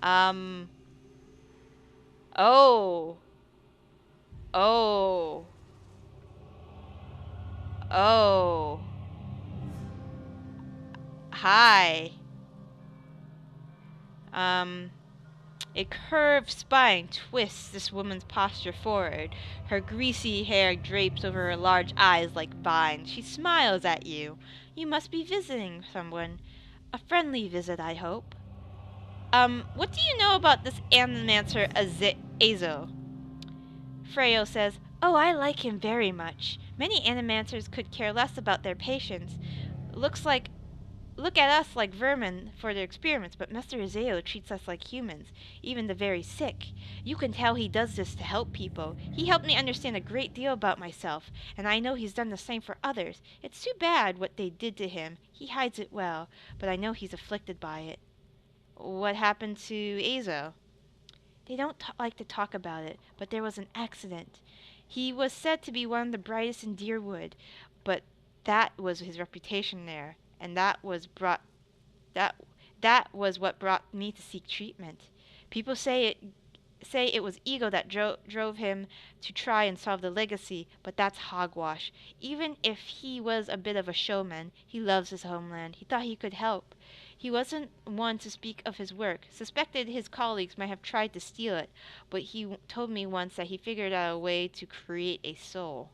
Um. Oh. Oh. Oh. Hi. Um. A curved spine twists this woman's posture forward. Her greasy hair drapes over her large eyes like vines. She smiles at you. You must be visiting someone. A friendly visit, I hope. What do you know about this Animancer Azo? Freyo says, "Oh, I like him very much. Many Animancers could care less about their patients. Looks like Look at us like vermin for their experiments, but Master Izeo treats us like humans, even the very sick. You can tell he does this to help people. He helped me understand a great deal about myself, and I know he's done the same for others. It's too bad what they did to him. He hides it well, but I know he's afflicted by it." "What happened to Azo?" "They don't like to talk about it, but there was an accident. He was said to be one of the brightest in Deerwood, but that was his reputation there, and that that was what brought me to seek treatment. People say it was ego that drove him to try and solve the legacy, but that's hogwash. Even if he was a bit of a showman, he loves his homeland. He thought he could help. He wasn't one to speak of his work. Suspected his colleagues might have tried to steal it, but he told me once that he figured out a way to create a soul."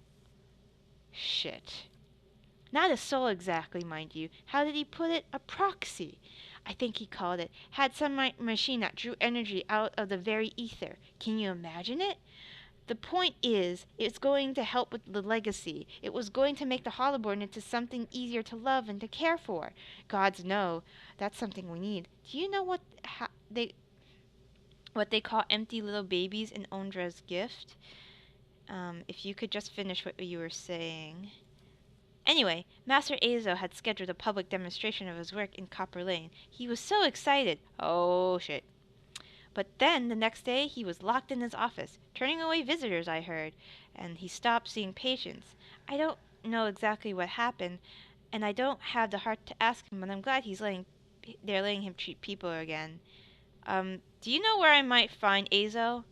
Shit. Not a soul exactly, mind you. How did he put it? A proxy, I think he called it. Had some machine that drew energy out of the very ether. Can you imagine it? The point is, it's going to help with the legacy. It was going to make the Hollowborn into something easier to love and to care for. Gods know, that's something we need. Do you know what they call empty little babies in Ondra's gift? If you could just finish what you were saying. Anyway, Master Azo had scheduled a public demonstration of his work in Copper Lane. He was so excited. Oh, shit. But then, the next day, he was locked in his office, turning away visitors, I heard, and he stopped seeing patients. I don't know exactly what happened, and I don't have the heart to ask him, but I'm glad they're letting him treat people again. Do you know where I might find Azo?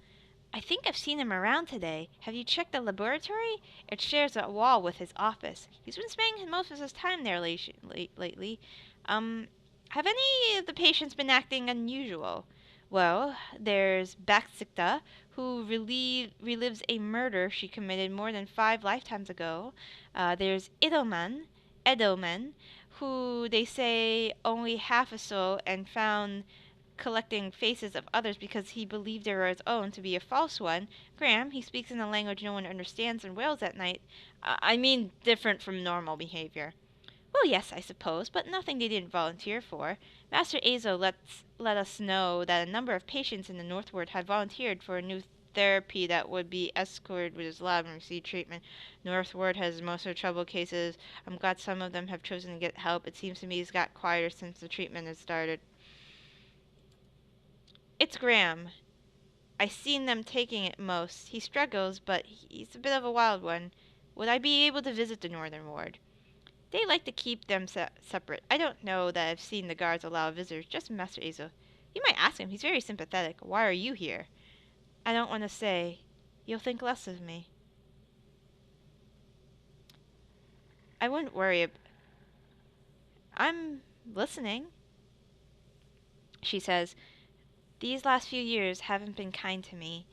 I think I've seen him around today. Have you checked the laboratory? It shares a wall with his office. He's been spending most of his time there lately. Um, have any of the patients been acting unusual? Well, there's Baxikta, who relives a murder she committed more than 5 lifetimes ago. There's Edelman, who they say only half a soul and found collecting faces of others because he believed they were his own to be a false one. Graham, he speaks in a language no one understands and wails at night. I mean, different from normal behavior. Well, yes, I suppose, but nothing they didn't volunteer for. Master Azo let us know that a number of patients in the Northward had volunteered for a new therapy that would be escorted with his lab and receive treatment. Northward has most of the trouble cases. I'm glad some of them have chosen to get help. It seems to me he's got quieter since the treatment has started. It's Graham. I seen them taking it most. He struggles, but he's a bit of a wild one. Would I be able to visit the Northern Ward? They like to keep them separate. I don't know that I've seen the guards allow visitors, just Master Azo. You might ask him. He's very sympathetic. Why are you here? I don't want to say. You'll think less of me. I wouldn't worry. I'm listening, she says. These last few years haven't been kind to me.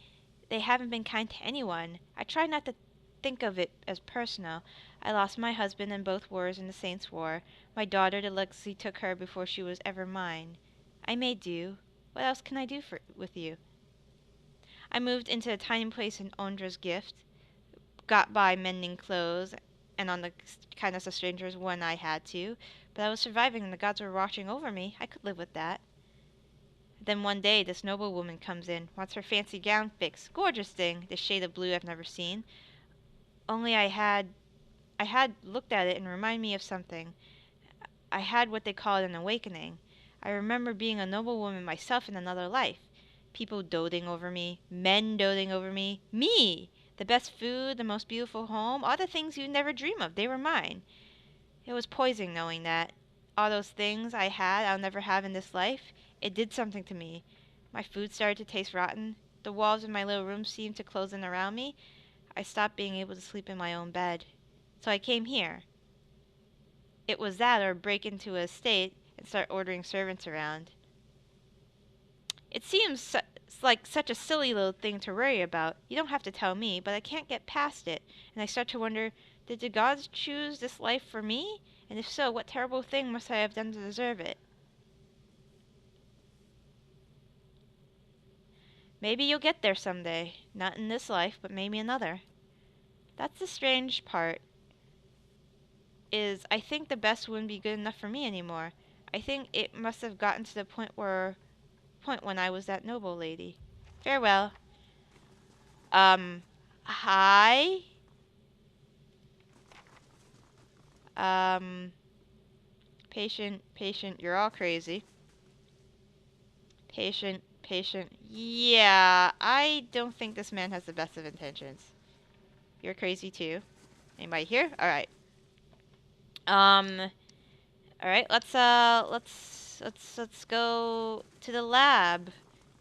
They haven't been kind to anyone. I try not to think of it as personal. I lost my husband in both wars in the Saints' War. My daughter, the legacy took her before she was ever mine. I may do. What else can I do with you? I moved into a tiny place in Ondra's gift, got by mending clothes and on the kindness of strangers when I had to, but I was surviving and the gods were watching over me. I could live with that. Then one day this noble woman comes in, wants her fancy gown fixed. Gorgeous thing, this shade of blue I've never seen. Only I had looked at it and reminded me of something. I had what they call an awakening. I remember being a noble woman myself in another life. People doting over me, men doting over me, me! The best food, the most beautiful home, all the things you'd never dream of, they were mine. It was poison knowing that. All those things I had I'll never have in this life, it did something to me. My food started to taste rotten. The walls of my little room seemed to close in around me. I stopped being able to sleep in my own bed. So I came here. It was that or break into a estate and start ordering servants around. It seems like such a silly little thing to worry about. You don't have to tell me, but I can't get past it. And I start to wonder, did the gods choose this life for me? And if so, what terrible thing must I have done to deserve it? Maybe you'll get there someday. Not in this life, but maybe another. That's the strange part, is I think the best wouldn't be good enough for me anymore. I think it must have gotten to the point when I was that noble lady. Farewell. Hi? Um, patient, you're all crazy. Patient, yeah, I don't think this man has the best of intentions. You're crazy too. Anybody here? Alright. Alright, let's go to the lab.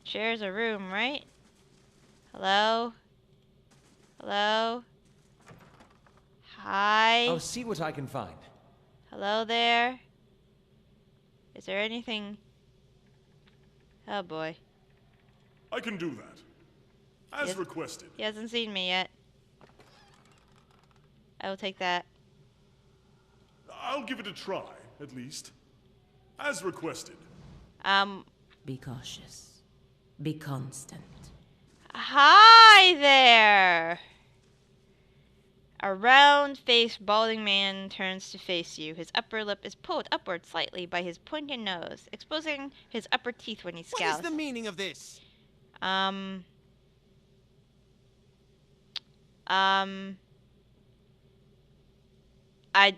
Shares a room, right? Hello? Hello? Hi? I'll see what I can find. Hello there? Is there anything... Oh boy. I can do that. As requested. He hasn't seen me yet. I will take that. I'll give it a try, at least. As requested. Be cautious. Be constant. Hi there! A round-faced, balding man turns to face you. His upper lip is pulled upward slightly by his pointed nose, exposing his upper teeth when he scowls. What is the meaning of this? I'd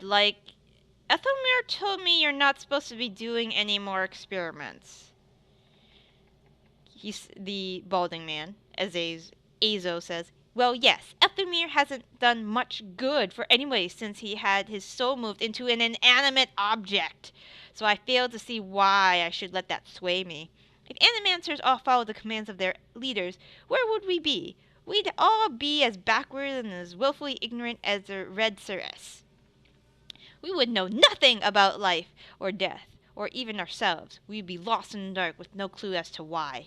like... Ethelmere told me you're not supposed to be doing any more experiments. He's the balding man, as Azo says. Well, yes, Ethelmere hasn't done much good for anybody since he had his soul moved into an inanimate object. So I fail to see why I should let that sway me. If animancers all followed the commands of their leaders, where would we be? We'd all be as backward and as willfully ignorant as the Red Cirrus. We would know nothing about life or death, or even ourselves. We'd be lost in the dark with no clue as to why.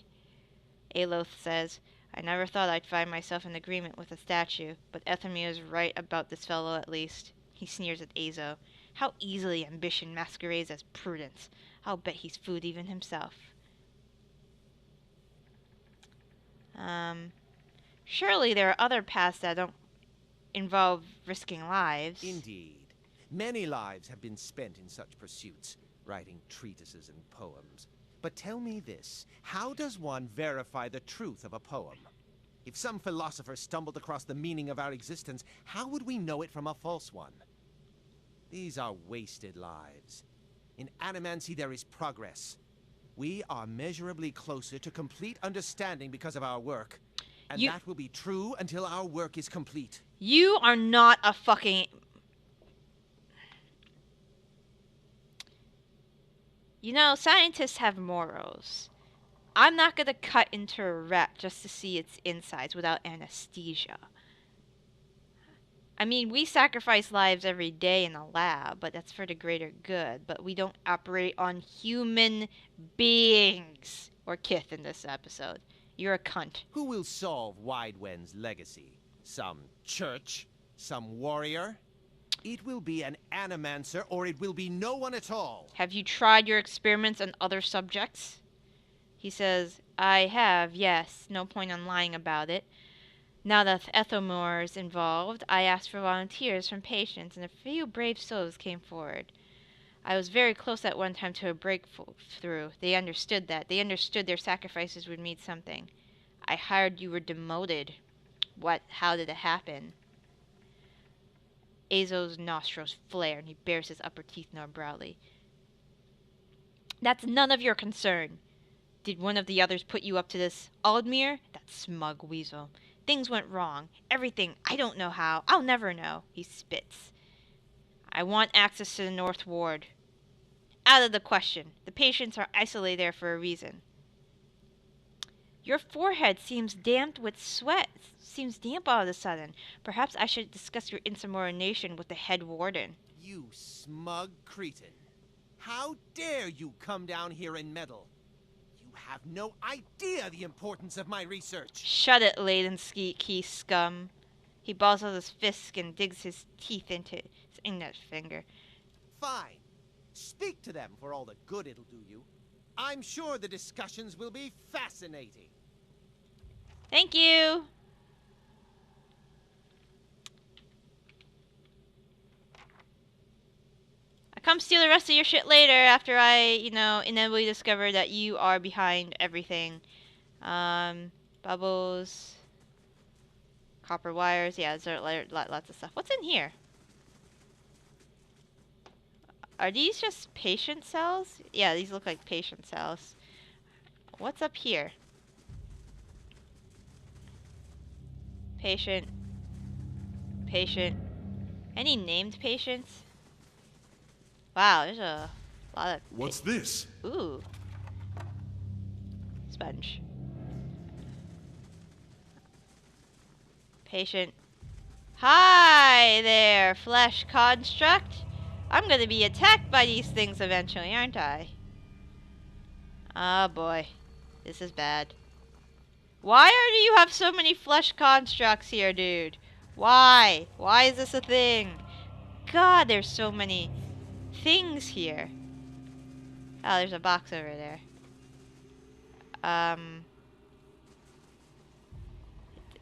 Aloth says, I never thought I'd find myself in agreement with a statue, but Ethelmere is right about this fellow at least. He sneers at Azo. How easily ambition masquerades as prudence. I'll bet he's fooled even himself. Surely there are other paths that don't involve risking lives. Indeed. Many lives have been spent in such pursuits, writing treatises and poems. But tell me this, how does one verify the truth of a poem? If some philosopher stumbled across the meaning of our existence, how would we know it from a false one? These are wasted lives. In animancy there is progress. We are measurably closer to complete understanding because of our work. And that will be true until our work is complete. You are not a fucking... You know, scientists have morals. I'm not gonna cut into a rat just to see its insides without anesthesia. I mean, we sacrifice lives every day in a lab, but that's for the greater good. But we don't operate on human beings. Or Kith in this episode. You're a cunt. Who will solve Widewen's legacy? Some church? Some warrior? It will be an animancer, or it will be no one at all. Have you tried your experiments on other subjects? He says, I have, yes. No point in lying about it. Now that Ethelmore's involved, I asked for volunteers from patients, and a few brave souls came forward. I was very close at one time to a breakthrough. They understood that. They understood their sacrifices would mean something. I heard you were demoted. What? How did it happen? Azo's nostrils flare, and he bares his upper teeth more broadly. That's none of your concern. Did one of the others put you up to this? Aldmir? That smug weasel. Things went wrong. Everything. I don't know how. I'll never know. He spits. I want access to the North Ward. Out of the question. The patients are isolated there for a reason. Your forehead seems damp with sweat. Seems damp all of a sudden. Perhaps I should discuss your insubordination with the head warden. You smug cretin. How dare you come down here and meddle? You have no idea the importance of my research. Shut it, laden key scum. He balls out his fist and digs his teeth into his index finger. Fine. Speak to them for all the good it'll do you. I'm sure the discussions will be fascinating. Thank you. I come steal the rest of your shit later after I, inevitably discover that you are behind everything. Bubbles. Copper wires. Yeah, there's lots of stuff. What's in here? Are these just patient cells? Yeah, these look like patient cells. What's up here? Patient. Patient. Any named patients? Wow, there's a lot of... What's this? Ooh. Sponge. Patient. Hi there, flesh construct. I'm gonna be attacked by these things eventually, aren't I? Oh boy. This is bad. Why do you have so many flesh constructs here, dude? Why? Why is this a thing? God, there's so many things here. Oh, there's a box over there.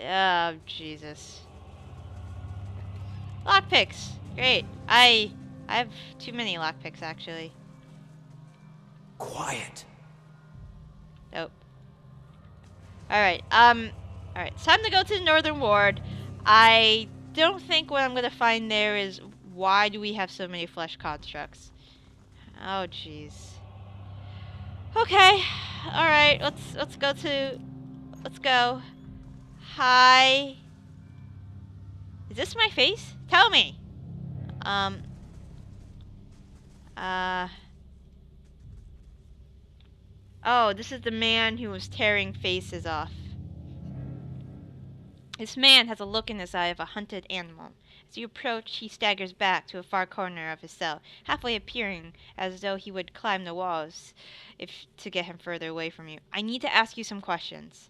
Oh, Jesus. Lockpicks. Great. I have too many lockpicks, actually. Quiet. Nope. Alright, alright. It's time to go to the Northern Ward. I don't think what I'm gonna find there is why do we have so many flesh constructs. Oh, jeez. Okay. Alright, let's go. Hi. Is this my face? Tell me. Oh, this is the man who was tearing faces off. This man has a look in his eye of a hunted animal. As you approach, he staggers back to a far corner of his cell, halfway appearing as though he would climb the walls to get him further away from you. I need to ask you some questions.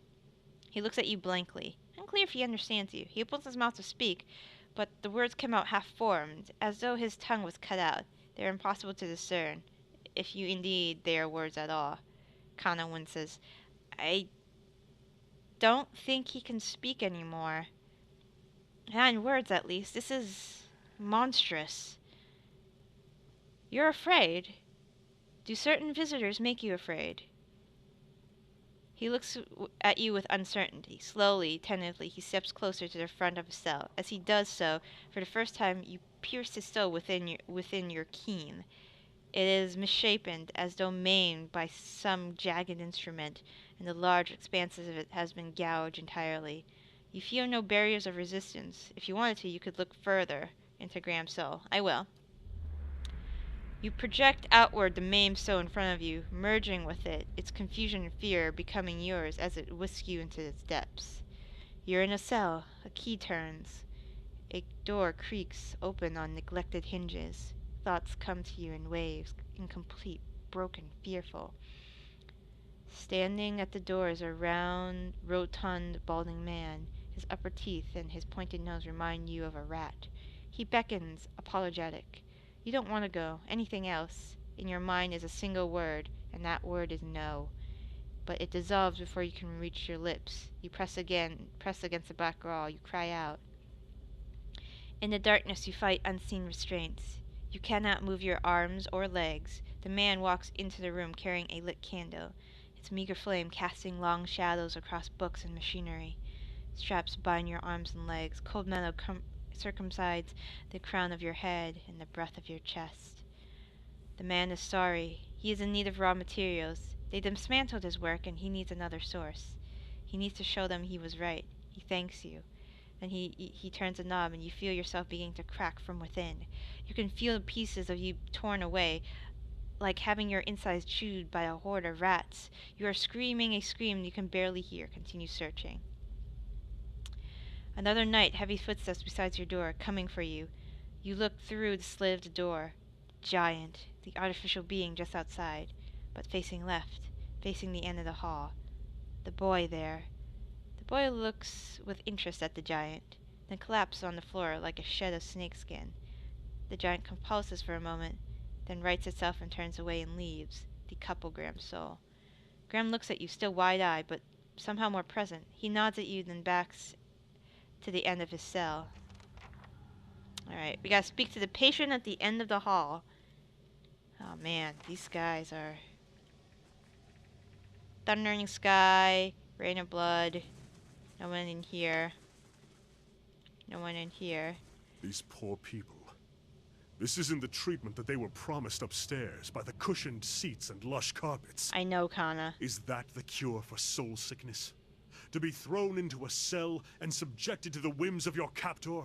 He looks at you blankly. Unclear if he understands you. He opens his mouth to speak, but the words come out half-formed, as though his tongue was cut out. They are impossible to discern, if you indeed they are words at all. Kana winces. I don't think he can speak anymore. Not in words, at least. This is monstrous. You're afraid. Do certain visitors make you afraid? He looks at you with uncertainty. Slowly, tentatively, he steps closer to the front of his cell. As he does so, for the first time, you pierce his soul within your keen. It is misshapen, as though maimed by some jagged instrument, and the large expanses of it has been gouged entirely. You feel no barriers of resistance. If you wanted to, you could look further into Graham's soul. I will. You project outward the maimed soul in front of you, merging with it, its confusion and fear becoming yours as it whisks you into its depths. You're in a cell. A key turns. A door creaks open on neglected hinges. Thoughts come to you in waves, incomplete, broken, fearful. Standing at the door is a round, rotund, balding man. His upper teeth and his pointed nose remind you of a rat. He beckons, apologetic. You don't want to go. Anything else. In your mind is a single word, and that word is no. But it dissolves before you can reach your lips. You press against the back wall. You cry out. In the darkness you fight unseen restraints. You cannot move your arms or legs. The man walks into the room carrying a lit candle, its meager flame casting long shadows across books and machinery. Straps bind your arms and legs. Cold metal circumcides the crown of your head and the breadth of your chest. The man is sorry. He is in need of raw materials. They dismantled his work and he needs another source. He needs to show them he was right. He thanks you. Then he turns a knob and you feel yourself beginning to crack from within. You can feel the pieces of you torn away. like having your insides chewed by a horde of rats. You are screaming a scream you can barely hear. Continue searching. Another night, heavy footsteps beside your door, coming for you. You look through the slit of the door. Giant, the artificial being just outside, but facing left, facing the end of the hall. The boy there. The boy looks with interest at the giant, then collapses on the floor like a shed of snakeskin. The giant compulses for a moment, then rights itself and turns away and leaves, decouple Graham's soul. Graham looks at you, still wide-eyed, but somehow more present. He nods at you, then backs to the end of his cell. Alright, we gotta speak to the patient at the end of the hall. Oh man, these guys are... Thundering sky, rain of blood. No one in here. No one in here. These poor people. This isn't the treatment that they were promised upstairs by the cushioned seats and lush carpets. I know, Kana. Is that the cure for soul sickness? To be thrown into a cell and subjected to the whims of your captor?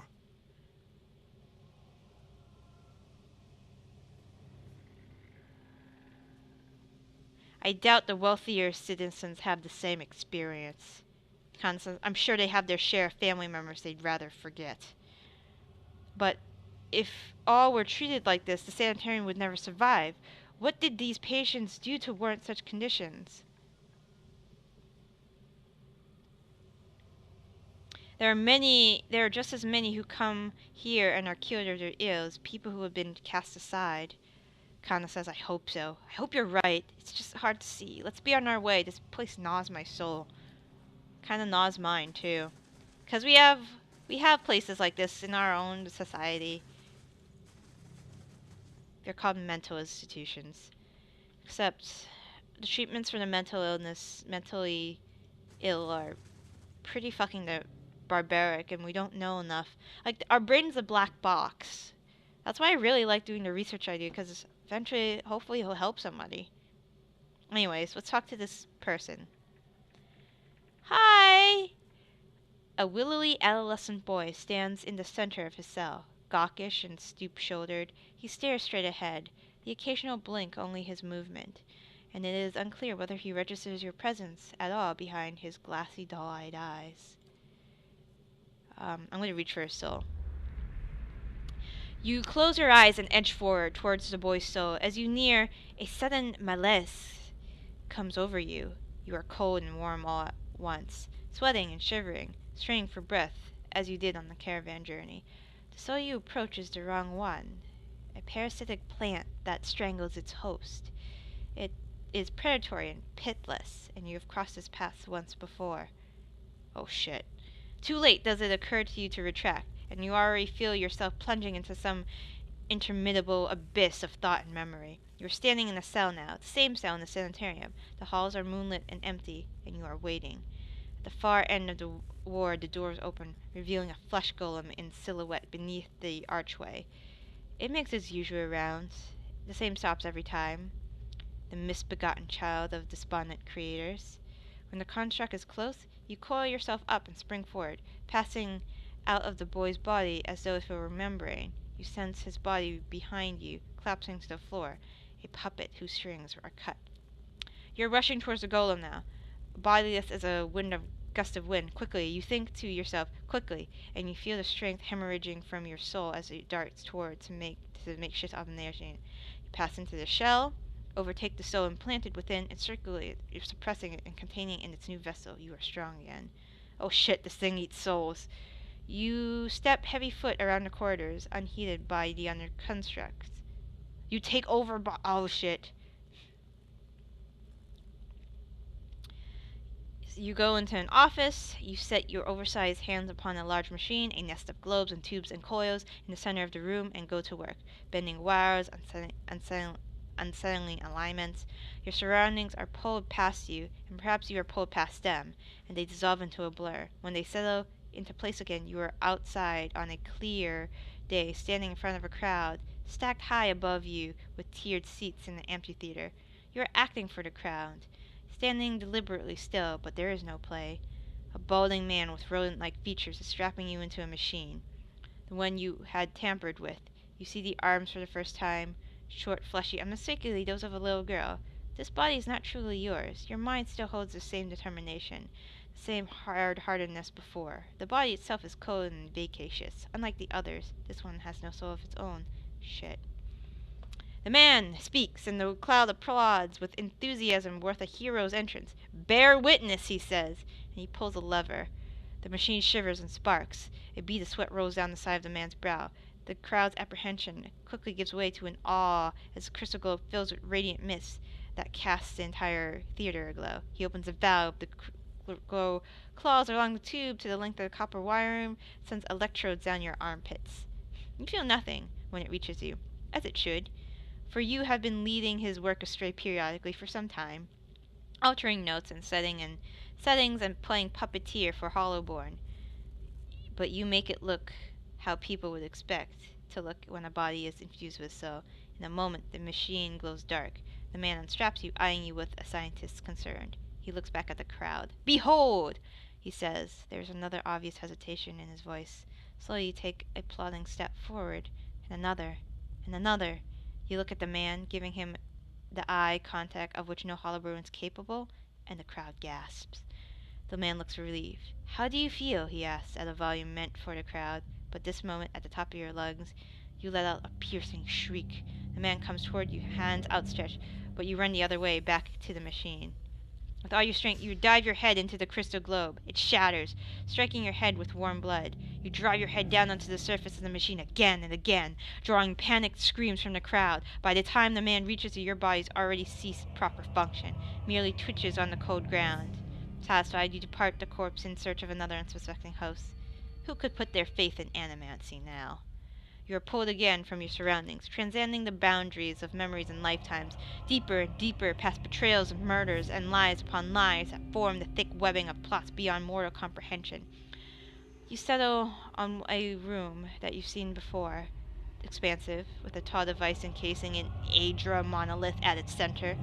I doubt the wealthier citizens have the same experience. Kana says, I'm sure they have their share of family members they'd rather forget. But if all were treated like this, the sanitarium would never survive. What did these patients do to warrant such conditions? There are just as many who come here and are cured of their ills, people who have been cast aside. Kana says, I hope so. I hope you're right. It's just hard to see. Let's be on our way. This place gnaws my soul. Kinda gnaws mine, too. Because we have places like this in our own society. They're called mental institutions. Except the treatments for the mentally ill are pretty fucking barbaric, and we don't know enough. Like, our brain's a black box. That's why I really like doing the research I do, because eventually, hopefully, it'll help somebody. Anyways, let's talk to this person. Hi! A willowy adolescent boy stands in the center of his cell. Gawkish and stoop-shouldered, he stares straight ahead, the occasional blink only his movement, and it is unclear whether he registers your presence at all behind his glassy, dull-eyed eyes. I'm going to reach for his soul. You close your eyes and edge forward towards the boy's soul. As you near, a sudden malaise comes over you. You are cold and warm all at once, sweating and shivering, straining for breath, as you did on the caravan journey. The soul you approach is the wrong one, a parasitic plant that strangles its host. It is predatory and pitiless, and you have crossed its path once before. Oh shit. Too late does it occur to you to retract, and you already feel yourself plunging into some interminable abyss of thought and memory. You are standing in a cell now, the same cell in the sanitarium. The halls are moonlit and empty, and you are waiting. At the far end of the ward, the doors open, revealing a flesh golem in silhouette beneath the archway. It makes its usual rounds. The same stops every time. The misbegotten child of despondent creators. When the construct is close, you coil yourself up and spring forward, passing out of the boy's body as though it were a membrane. You sense his body behind you, collapsing to the floor, a puppet whose strings are cut. You're rushing towards the golem now, bodiless as a gust of wind. Quickly, you think to yourself, quickly, and you feel the strength hemorrhaging from your soul as it darts toward the makeshift abomination. You pass into the shell, overtake the soul implanted within, and circulate it. You're suppressing it and containing it in its new vessel. You are strong again. Oh shit, this thing eats souls. You step heavy foot around the corridors, unheeded by the other constructs. You take over oh shit. You go into an office, you set your oversized hands upon a large machine, a nest of globes and tubes and coils in the center of the room, and go to work, bending wires, unsettling alignments. Your surroundings are pulled past you, and perhaps you are pulled past them, and they dissolve into a blur. When they settle into place again, you are outside on a clear day, standing in front of a crowd, stacked high above you with tiered seats in the amphitheater. You are acting for the crowd, standing deliberately still, but there is no play. A balding man with rodent-like features is strapping you into a machine, the one you had tampered with. You see the arms for the first time, short, fleshy, and mistakenly those of a little girl. This body is not truly yours. Your mind still holds the same determination, the same hard-heartedness before. The body itself is cold and vacacious. Unlike the others, this one has no soul of its own. Shit. The man speaks, and the crowd applauds with enthusiasm worth a hero's entrance. Bear witness, he says, and he pulls a lever. The machine shivers and sparks. A bead of sweat rolls down the side of the man's brow. The crowd's apprehension quickly gives way to an awe as the crystal globe fills with radiant mist that casts the entire theater aglow. He opens the valve. The glow claws along the tube to the length of the copper wiring, sends electrodes down your armpits. You feel nothing when it reaches you, as it should, for you have been leading his work astray periodically for some time, altering notes and settings and playing puppeteer for Hollowborn. But you make it look how people would expect to look when a body is infused with soul. In a moment, the machine glows dark. The man unstraps you, eyeing you with a scientist's concern. He looks back at the crowd. Behold! He says. There's another obvious hesitation in his voice. Slowly you take a plodding step forward, and another, and another. You look at the man, giving him the eye contact of which no Hollowborn is capable, and the crowd gasps. The man looks relieved. How do you feel? He asks at a volume meant for the crowd, but this moment, at the top of your lungs, you let out a piercing shriek. The man comes toward you, hands outstretched, but you run the other way, back to the machine. With all your strength, you dive your head into the crystal globe. It shatters, striking your head with warm blood. You drive your head down onto the surface of the machine again and again, drawing panicked screams from the crowd. By the time the man reaches you, your body's already ceased proper function, merely twitches on the cold ground. Satisfied, you depart the corpse in search of another unsuspecting host. Who could put their faith in animancy now? You are pulled again from your surroundings, transcending the boundaries of memories and lifetimes, deeper and deeper past betrayals and murders and lies upon lies that form the thick webbing of plots beyond mortal comprehension. You settle on a room that you've seen before, expansive, with a tall device encasing an Aedra monolith at its center.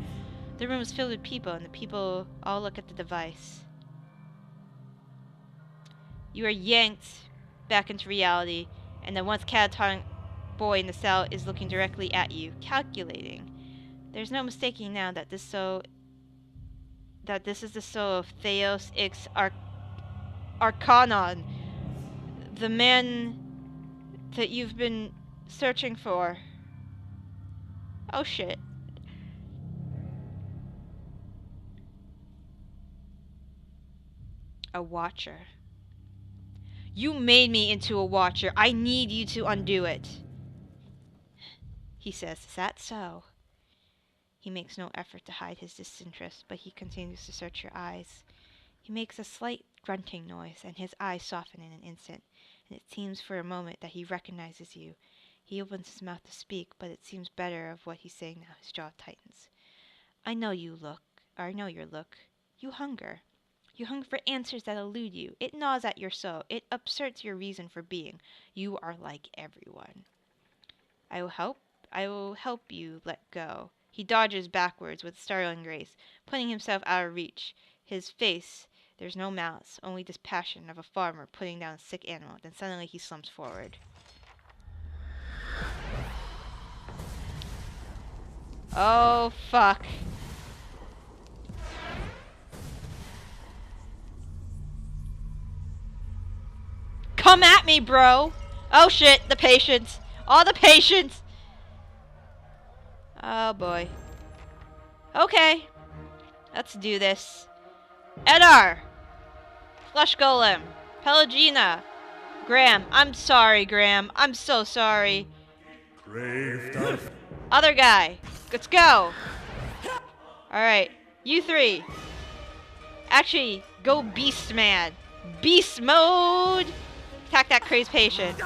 The room is filled with people, and the people all look at the device. You are yanked back into reality, and the once catatonic boy in the cell is looking directly at you, calculating. There's no mistaking now that this is the soul of Theos Ix Arcanon, the man that you've been searching for. Oh shit. A watcher. You made me into a watcher. I need you to undo it. He says, is that so? He makes no effort to hide his disinterest, but he continues to search your eyes. He makes a slight grunting noise, and his eyes soften in an instant, and it seems for a moment that he recognizes you. He opens his mouth to speak, but it seems better of what he's saying now. His jaw tightens. I know your look. You hunger. You hunger for answers that elude you. It gnaws at your soul. It upsets your reason for being. You are like everyone. I will help you let go. He dodges backwards with startling grace, putting himself out of reach. His face, there's no malice, only dispassion of a farmer putting down a sick animal. Then suddenly he slumps forward. Oh, fuck. Come at me, bro! Oh shit, the patience! All the patience! Oh boy. Okay. Let's do this. Edar! Flesh Golem. Pelagina. Graham. I'm sorry, Graham. I'm so sorry. Other guy. Let's go! Alright. You three. Actually, go Beast Man. Beast mode! Attack that crazed patient.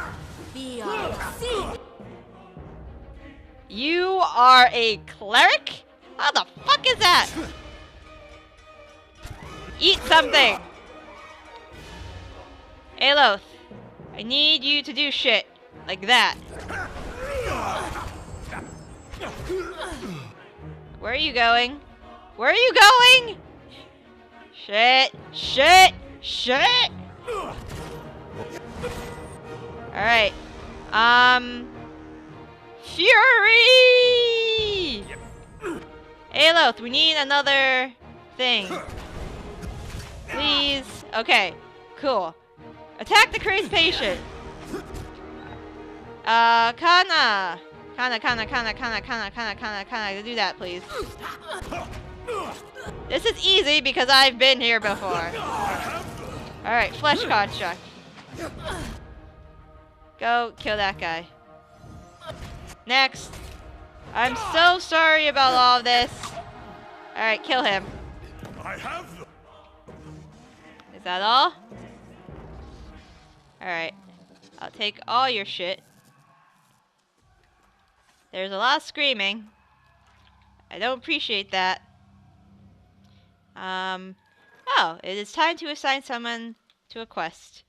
You are a cleric? How the fuck is that? Eat something! Aloth, I need you to do shit. Like that. Where are you going? Where are you going? Shit. Shit. Shit. Alright. Fury! Aloth, we need another thing. Please. Okay, cool. Attack the crazed patient. Kana. Kana. Do that, please. This is easy because I've been here before. Alright, flesh construct. Go kill that guy. Next. I'm so sorry about all of this. Alright, kill him. I have them. Is that all? Alright. I'll take all your shit. There's a lot of screaming. I don't appreciate that. Oh, it is time to assign someone to a quest.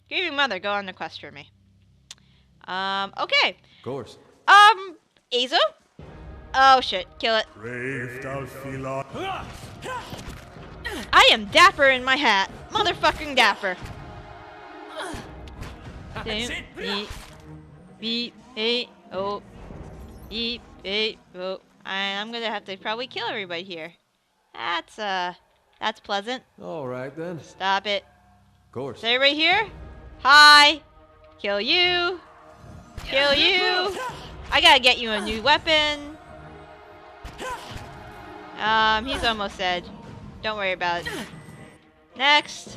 Grieving Mother, go on the quest for me. Okay. Of course. Azo? Oh shit, kill it. I am dapper in my hat. Motherfucking dapper. I'm gonna have to probably kill everybody here. That's pleasant. All right then. Stop it. Of course. Is everybody here? Hi. Kill you. Kill you. I gotta get you a new weapon. He's almost dead. Don't worry about it. Next.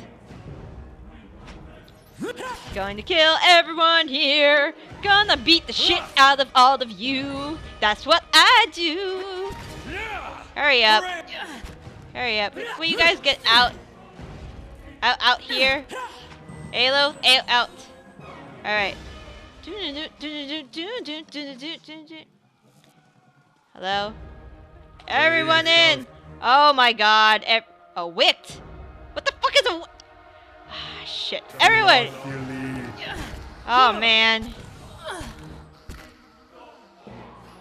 Going to kill everyone here. Gonna beat the shit out of all of you. That's what I do. Hurry up. Hurry up. Will you guys get out? Out here. Alo, out. Alright. Hello? Everyone in! Oh my god. A wit? What the fuck is a ah, shit. Everyone! Oh man.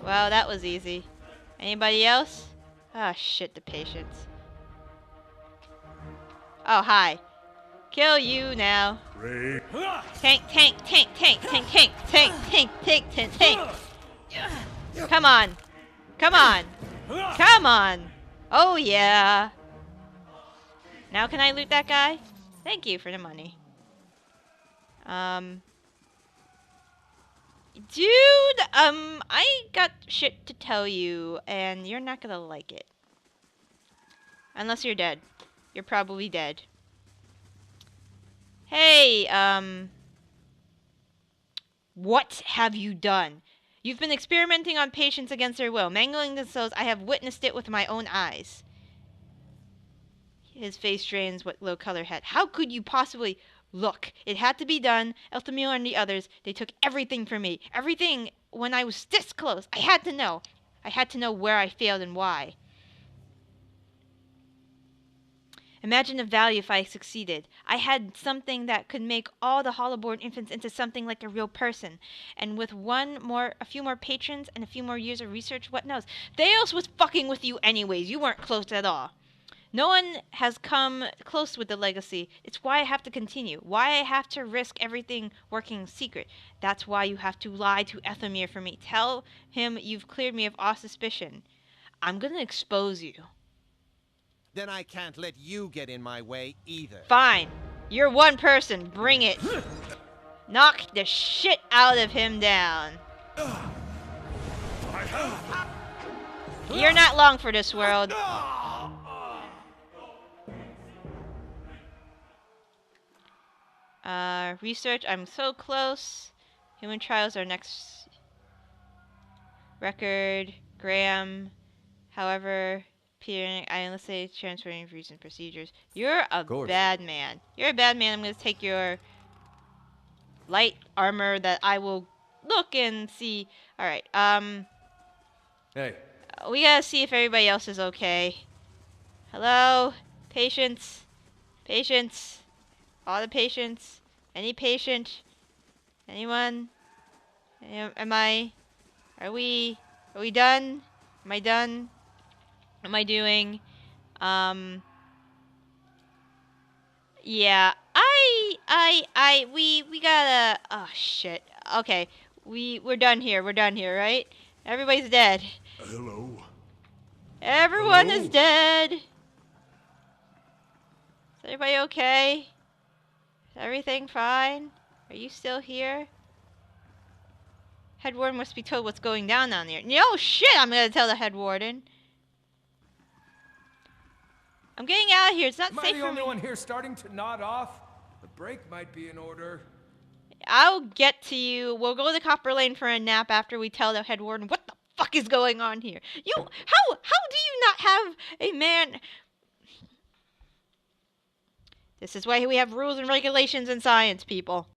Well, that was easy. Anybody else? Ah, shit, the patience. Oh, hi. Kill you now. Tank. Come on. Come on. Oh, yeah. Now can I loot that guy? Thank you for the money. Dude, I got shit to tell you, and you're not gonna like it. Unless you're dead. You're probably dead. Hey, what have you done? You've been experimenting on patients against their will, mangling the souls. I have witnessed it with my own eyes. His face drains what low color had. How could you possibly... Look, it had to be done. Elthamil and the others, they took everything from me. Everything when I was this close. I had to know. I had to know where I failed and why. Imagine the value if I succeeded. I had something that could make all the Hollowborn infants into something like a real person. And with a few more patrons and a few more years of research, what knows? Theos was fucking with you anyways. You weren't close at all. No one has come close with the legacy. It's why I have to continue. Why I have to risk everything working secret. That's why you have to lie to Ethelmir for me. Tell him you've cleared me of all suspicion. I'm gonna expose you. Then I can't let you get in my way either. Fine. You're one person. Bring it. Knock the shit out of him down. You're not long for this world. Research. I'm so close. Human trials are next. Record. Graham. However, Peter, I unless they transferring views and procedures. You're a bad man. You're a bad man. I'm gonna take your light armor that I will look and see. Alright, Hey. we gotta see if everybody else is okay. Hello? Patients? Patients? All the patients? Any patient? Anyone? Are we done? Am I done? What am I doing? Yeah, we gotta, oh shit. Okay, we're done here, right? Everybody's dead. Hello. Everyone Hello? is dead. Is everybody okay? Is everything fine? Are you still here? Head warden must be told what's going down here. No shit, I'm gonna tell the head warden. I'm getting out of here. It's not Am I safe the for only me. one here starting to nod off? The break might be in order. I'll get to you. We'll go to Copper Lane for a nap after we tell the head warden what the fuck is going on here. How do you not have a man? This is why we have rules and regulations in science, people.